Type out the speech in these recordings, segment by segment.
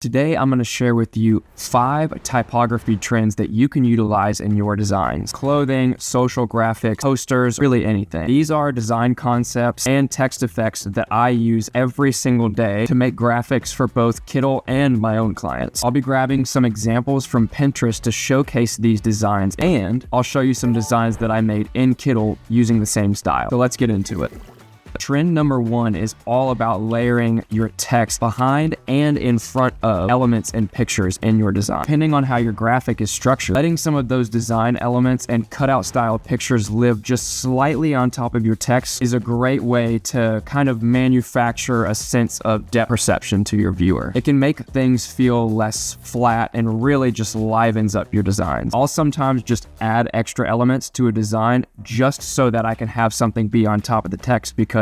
Today, I'm going to share with you 5 typography trends that you can utilize in your designs. Clothing, social graphics, posters, really anything. These are design concepts and text effects that I use every single day to make graphics for both Kittl and my own clients. I'll be grabbing some examples from Pinterest to showcase these designs, and I'll show you some designs that I made in Kittl using the same style. So let's get into it. Trend number 1 is all about layering your text behind and in front of elements and pictures in your design. Depending on how your graphic is structured, letting some of those design elements and cutout style pictures live just slightly on top of your text is a great way to kind of manufacture a sense of depth perception to your viewer. It can make things feel less flat and really just livens up your designs. I'll sometimes just add extra elements to a design just so that I can have something be on top of the text because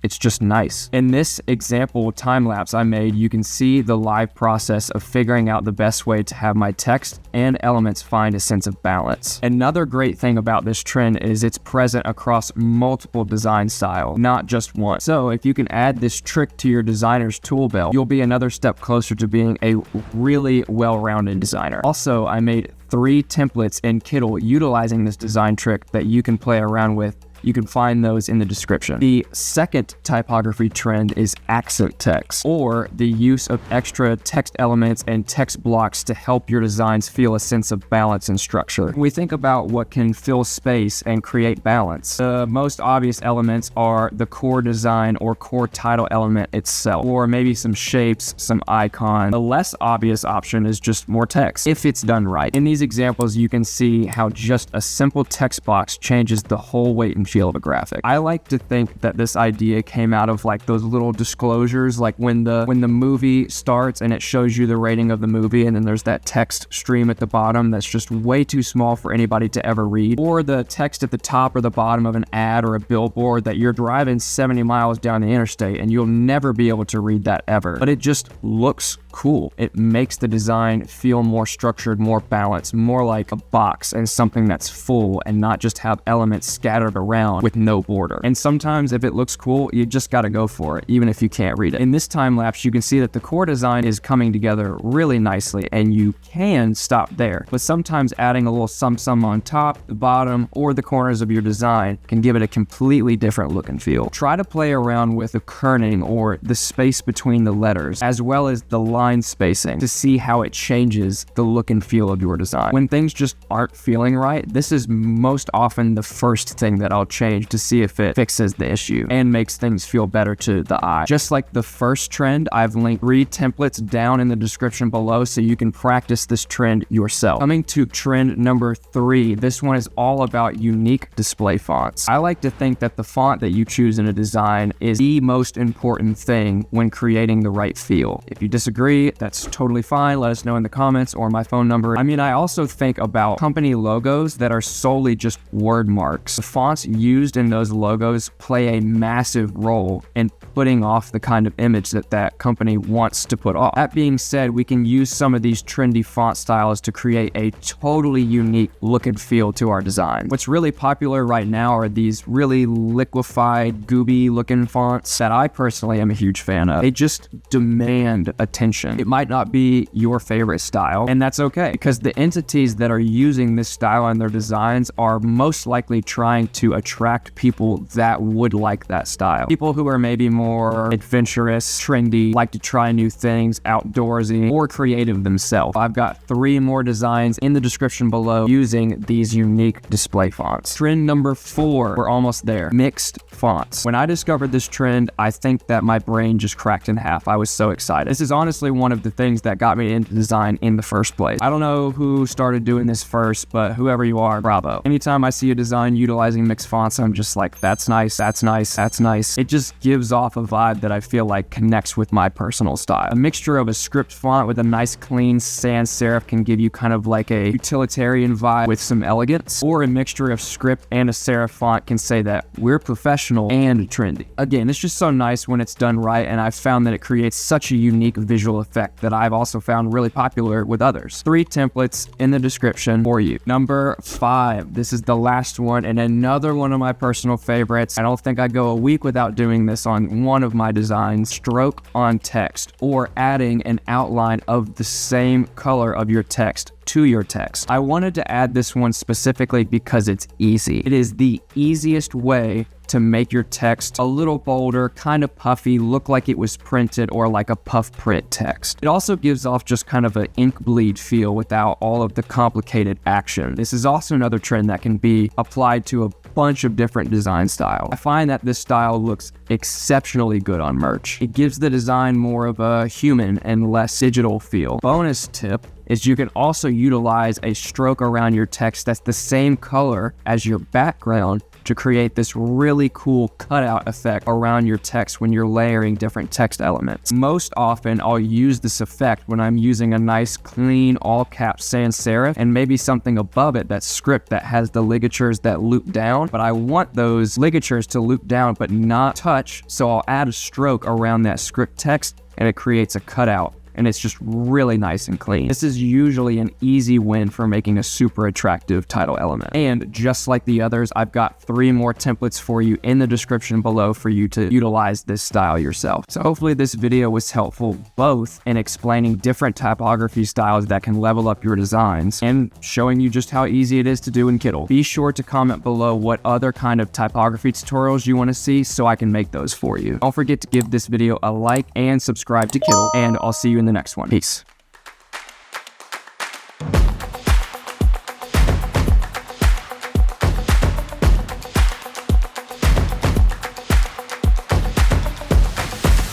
it's just nice. In this example time-lapse I made, you can see the live process of figuring out the best way to have my text and elements find a sense of balance. Another great thing about this trend is it's present across multiple design styles, not just one. So if you can add this trick to your designer's tool belt, you'll be another step closer to being a really well-rounded designer. Also, I made 3 templates in Kittl utilizing this design trick that you can play around with. You can find those in the description. The second typography trend is accent text, or the use of extra text elements and text blocks to help your designs feel a sense of balance and structure. When we think about what can fill space and create balance, the most obvious elements are the core design or core title element itself, or maybe some shapes, some icons. The less obvious option is just more text, if it's done right. In these examples, you can see how just a simple text box changes the whole weight and feel of a graphic. I like to think that this idea came out of like those little disclosures, like when the movie starts and it shows you the rating of the movie, and then there's that text stream at the bottom that's just way too small for anybody to ever read, or the text at the top or the bottom of an ad or a billboard that you're driving 70 miles down the interstate and you'll never be able to read that ever, but it just looks cool. It makes the design feel more structured, more balanced, more like a box and something that's full and not just have elements scattered around with no border. And sometimes if it looks cool, you just gotta go for it, even if you can't read it. In this time lapse, you can see that the core design is coming together really nicely, and you can stop there. But sometimes adding a little sum on top, the bottom, or the corners of your design can give it a completely different look and feel. Try to play around with the kerning or the space between the letters, as well as the line spacing, to see how it changes the look and feel of your design. When things just aren't feeling right, this is most often the first thing that I'll change to see if it fixes the issue and makes things feel better to the eye. Just like the first trend, I've linked 3 templates down in the description below so you can practice this trend yourself. Coming to trend number 3, this one is all about unique display fonts. I like to think that the font that you choose in a design is the most important thing when creating the right feel. If you disagree, that's totally fine. Let us know in the comments or my phone number. I mean, I also think about company logos that are solely just word marks. The fonts used in those logos play a massive role in putting off the kind of image that company wants to put off. That being said, we can use some of these trendy font styles to create a totally unique look and feel to our design. What's really popular right now are these really liquefied, gooby looking fonts that I personally am a huge fan of. They just demand attention. It might not be your favorite style, and that's okay, because the entities that are using this style in their designs are most likely trying to attract people that would like that style. People who are maybe more adventurous, trendy, like to try new things, outdoorsy, or creative themselves. I've got 3 more designs in the description below using these unique display fonts. Trend number 4, we're almost there. Mixed fonts. When I discovered this trend, I think that my brain just cracked in half. I was so excited. This is honestly one of the things that got me into design in the first place. I don't know who started doing this first, but whoever you are, bravo. Anytime I see a design utilizing mixed fonts, I'm just like, that's nice, that's nice, that's nice. It just gives off a vibe that I feel like connects with my personal style. A mixture of a script font with a nice clean sans serif can give you kind of like a utilitarian vibe with some elegance, or a mixture of script and a serif font can say that we're professional and trendy. Again, it's just so nice when it's done right, and I've found that it creates such a unique visual effect that I've also found really popular with others. 3 templates in the description for you. Number 5, this is the last one, and another one of my personal favorites. I don't think I go a week without doing this on one of my designs. Stroke on text, or adding an outline of the same color of your text to your text. I wanted to add this one specifically because it's easy. It is the easiest way to make your text a little bolder, kind of puffy, look like it was printed or like a puff print text. It also gives off just kind of an ink bleed feel without all of the complicated action. This is also another trend that can be applied to a bunch of different design styles. I find that this style looks exceptionally good on merch. It gives the design more of a human and less digital feel. Bonus tip is you can also utilize a stroke around your text that's the same color as your background to create this really cool cutout effect around your text when you're layering different text elements. Most often, I'll use this effect when I'm using a nice, clean, all-caps sans serif, and maybe something above it that's script that has the ligatures that loop down, but I want those ligatures to loop down but not touch, so I'll add a stroke around that script text, and it creates a cutout. And it's just really nice and clean. This is usually an easy win for making a super attractive title element. And just like the others, I've got 3 more templates for you in the description below for you to utilize this style yourself. So hopefully this video was helpful both in explaining different typography styles that can level up your designs and showing you just how easy it is to do in Kittl. Be sure to comment below what other kind of typography tutorials you want to see so I can make those for you. Don't forget to give this video a like and subscribe to Kittl, and I'll see you in the next one. Peace.